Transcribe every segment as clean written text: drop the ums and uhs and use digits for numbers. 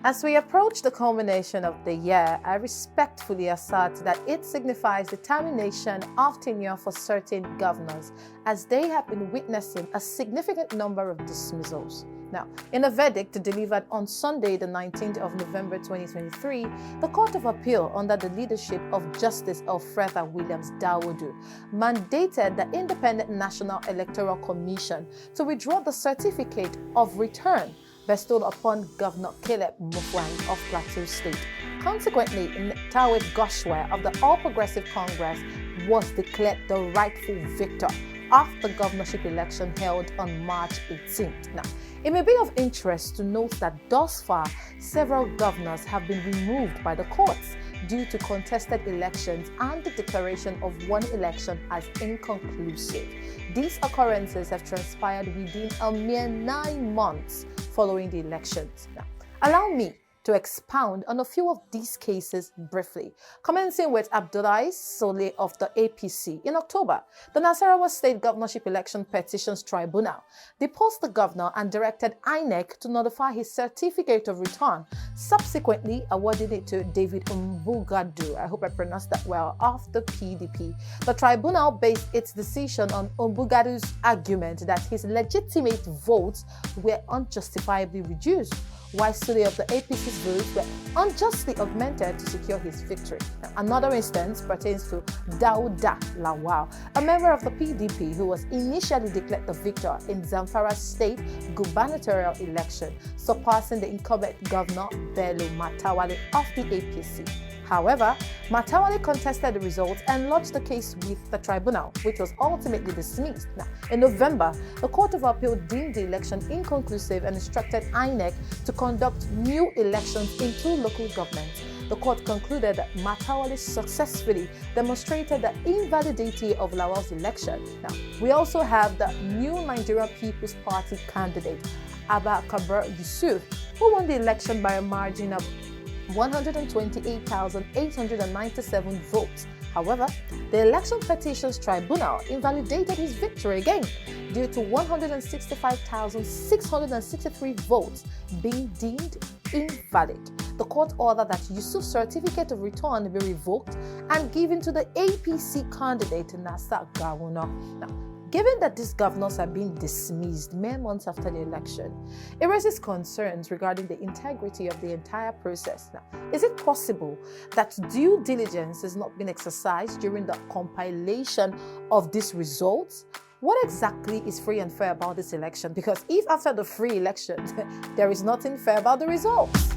As we approach the culmination of the year, I respectfully assert that it signifies the termination of tenure for certain governors, as they have been witnessing a significant number of dismissals. Now, in a verdict delivered on Sunday, the 19th of November 2023, the Court of Appeal, under the leadership of Justice Alfreda Williams Dawodu, mandated the Independent National Electoral Commission to withdraw the certificate of return bestowed upon Governor Caleb Mutfwang of Plateau State. Consequently, Tawe Goshwe of the All Progressive Congress was declared the rightful victor of the governorship election held on March 18th. Now, it may be of interest to note that thus far, several governors have been removed by the courts due to contested elections and the declaration of one election as inconclusive. These occurrences have transpired within a mere 9 months following the elections. Now, allow me to expound on a few of these cases briefly, commencing with Abdullahi Sole of the APC. In October, the Nasarawa State Governorship Election Petitions Tribunal deposed the governor and directed INEC to notify his certificate of return, subsequently awarding it to David Mbugadu, I hope I pronounced that well, of the PDP. The tribunal based its decision on Mbugadu's argument that his legitimate votes were unjustifiably reduced, while Sule of the APC's votes were unjustly augmented to secure his victory. Now, another instance pertains to Dauda Lawal, a member of the PDP who was initially declared the victor in Zamfara State gubernatorial election, surpassing the incumbent governor Bello Matawale of the APC. However, Matawale contested the results and lodged the case with the tribunal, which was ultimately dismissed. Now, in November, the Court of Appeal deemed the election inconclusive and instructed INEC to conduct new elections in 2 local governments. The court concluded that Matawale successfully demonstrated the invalidity of Lawal's election. Now, we also have the new Nigerian People's Party candidate, Abba Kabir Yusuf, who won the election by a margin of 128,897 votes. However, the Election Petitions Tribunal invalidated his victory again due to 165,663 votes being deemed invalid. The court ordered that Yusuf's certificate of return be revoked and given to the APC candidate Nasa Gawuna. Now, given that these governors are being dismissed mere months after the election, it raises concerns regarding the integrity of the entire process. Now, is it possible that due diligence has not been exercised during the compilation of these results? What exactly is free and fair about this election? Because if after the free election, there is nothing fair about the results.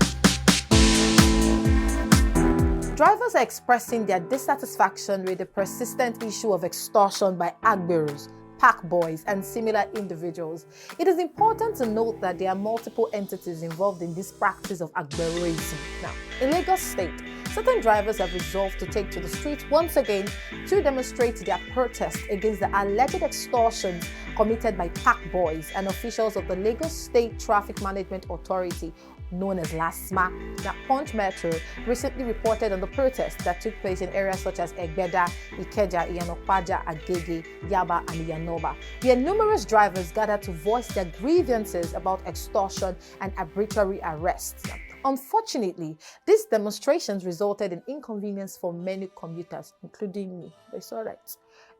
Drivers are expressing their dissatisfaction with the persistent issue of extortion by agberos, pack boys, and similar individuals. It is important to note that there are multiple entities involved in this practice of agberoism. Now, in Lagos State, certain drivers have resolved to take to the streets once again to demonstrate their protest against the alleged extortions committed by pack boys and officials of the Lagos State Traffic Management Authority, known as LASMA. Now, Punch Metro recently reported on the protests that took place in areas such as Egbeda, Ikeja, Iyanokpaja, Agege, Yaba, and Iyanoba, where numerous drivers gathered to voice their grievances about extortion and arbitrary arrests. Unfortunately, these demonstrations resulted in inconvenience for many commuters, including me. It's all right.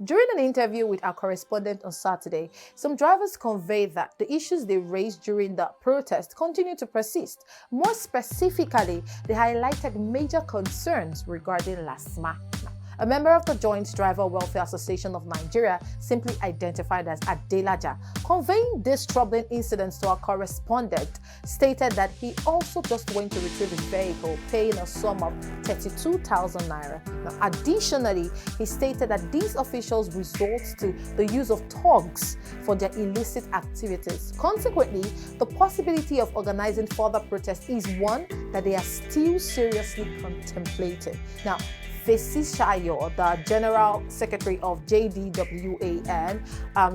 During an interview with our correspondent on Saturday, some drivers conveyed that the issues they raised during the protest continue to persist. More specifically, they highlighted major concerns regarding LASMA. A member of the Joint Driver Welfare Association of Nigeria, simply identified as Adelaja, conveying these troubling incidents to our correspondent, stated that he also just went to retrieve his vehicle, paying a sum of 32,000 naira. Now, additionally, he stated that these officials resort to the use of thugs for their illicit activities. Consequently, the possibility of organizing further protests is one that they are still seriously contemplating. Now, Fesi Shayo, the General Secretary of JDWAN,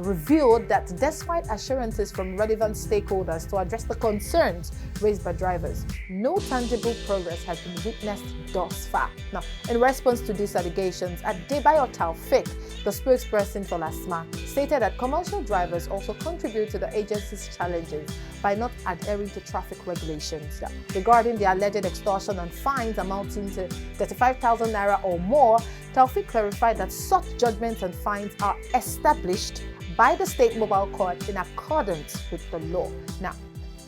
revealed that despite assurances from relevant stakeholders to address the concerns raised by drivers, no tangible progress has been witnessed thus far. Now, in response to these allegations, Bayo Taufik, the spokesperson for LASMA, stated that commercial drivers also contribute to the agency's challenges by not adhering to traffic regulations. Now, regarding the alleged extortion and fines amounting to 35,000 naira or more, Taufik clarified that such judgments and fines are established by the State Mobile Court in accordance with the law. Now,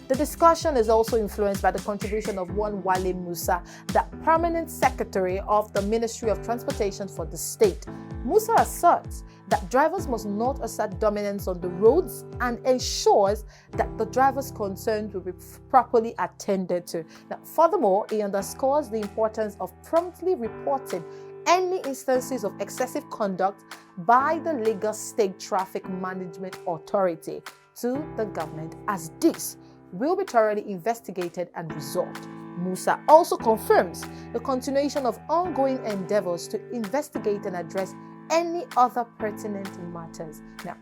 the discussion is also influenced by the contribution of one Wale Musa, the permanent secretary of the Ministry of Transportation for the state. Musa asserts that drivers must not assert dominance on the roads and ensures that the drivers' concerns will be properly attended to. Now, furthermore, he underscores the importance of promptly reporting any instances of excessive conduct by the Lagos State Traffic Management Authority to the government, as this will be thoroughly investigated and resolved. Musa also confirms the continuation of ongoing endeavors to investigate and address any other pertinent matters. Now,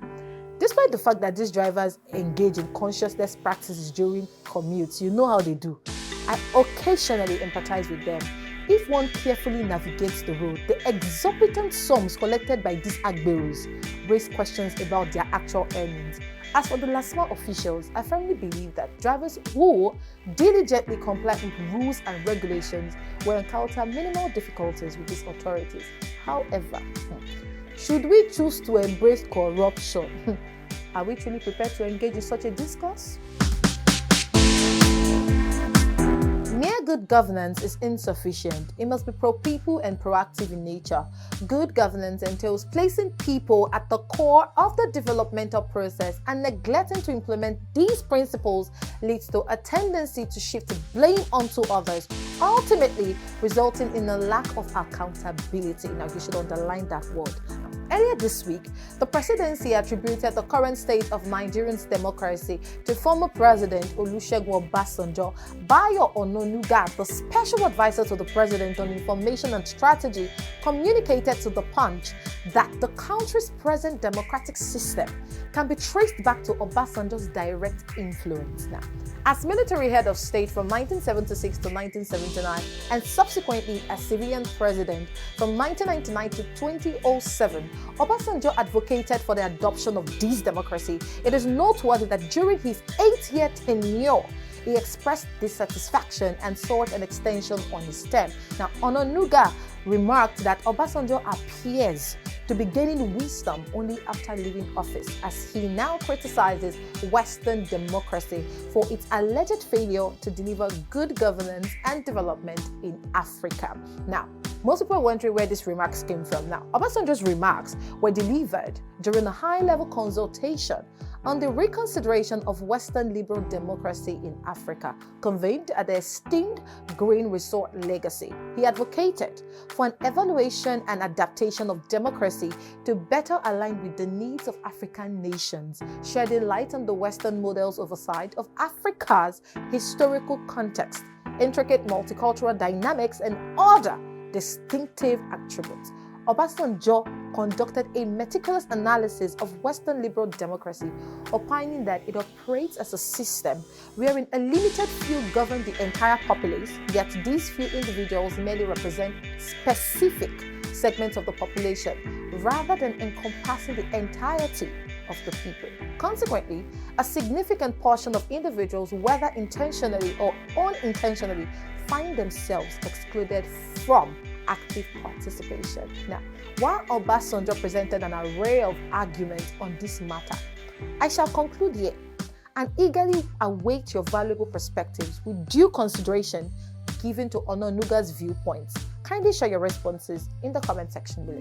despite the fact that these drivers engage in consciousness practices during commutes, you know how they do. I occasionally empathize with them. If one carefully navigates the road, the exorbitant sums collected by these agberos raise questions about their actual earnings. As for the LASMA officials, I firmly believe that drivers who diligently comply with rules and regulations will encounter minimal difficulties with these authorities. However, should we choose to embrace corruption, are we truly prepared to engage in such a discourse? Mere good governance is insufficient. It must be pro-people and proactive in nature. Good governance entails placing people at the core of the developmental process, and neglecting to implement these principles leads to a tendency to shift blame onto others, ultimately resulting in a lack of accountability. Now, you should underline that word. Earlier this week, the presidency attributed the current state of Nigerian democracy to former President Olusegun Obasanjo. Bayo Onanuga, the special advisor to the president on information and strategy, communicated to the Punch that the country's present democratic system can be traced back to Obasanjo's direct influence. Now, as military head of state from 1976 to 1979 and subsequently as civilian president from 1999 to 2007, Obasanjo advocated for the adoption of this democracy. It is noteworthy that during his 8-year tenure, he expressed dissatisfaction and sought an extension on his term. Now, Onanuga remarked that Obasanjo appears to be gaining wisdom only after leaving office, as he now criticizes Western democracy for its alleged failure to deliver good governance and development in Africa. Now, most people are wondering where these remarks came from. Now, Obasanjo's remarks were delivered during a high-level consultation on the reconsideration of Western liberal democracy in Africa, convened at the esteemed Green Resort Legacy. He advocated for an evaluation and adaptation of democracy to better align with the needs of African nations, shedding light on the Western model's oversight of Africa's historical context, intricate multicultural dynamics, and other distinctive attributes. Obasanjo conducted a meticulous analysis of Western liberal democracy, opining that it operates as a system wherein a limited few govern the entire populace, yet these few individuals merely represent specific segments of the population, rather than encompassing the entirety of the people. Consequently, a significant portion of individuals, whether intentionally or unintentionally, find themselves excluded from active participation. Now, while Obasanjo presented an array of arguments on this matter, I shall conclude here and eagerly await your valuable perspectives with due consideration given to Onanuga's viewpoints. Kindly share your responses in the comment section below.